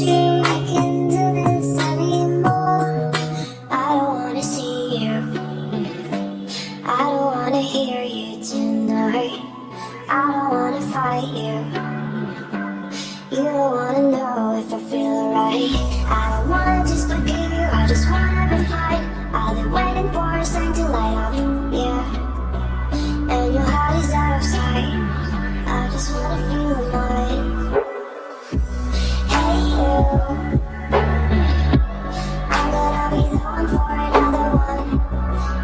you, I can't do this anymore. I don't wanna see you, I don't wanna hear you tonight. I don't wanna fight you, you don't wanna know if I feel right. I don't wanna just forgive you, I just wanna be fine. I've been waiting for a sign to light up, yeah. And your heart is out of sight, I just wanna feel mine. Hey you, I'm gonna be the one for another one.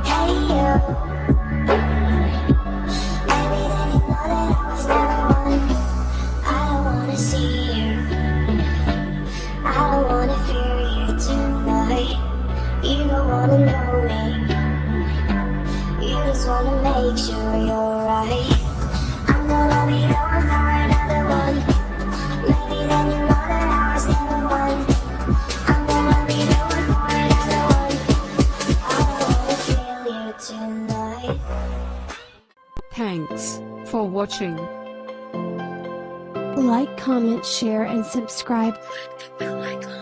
Hey you, maybe then you know that I was never one. I don't wanna see you, I don't wanna fear you tonight. You don't wanna know me, you just wanna make sure you're right. I'm gonna be the one for another one. Maybe then you know that I was never one. I'm gonna be the one for another one. I don't wanna feel you tonight. Thanks for watching. Like, comment, share and subscribe. Click the bell icon.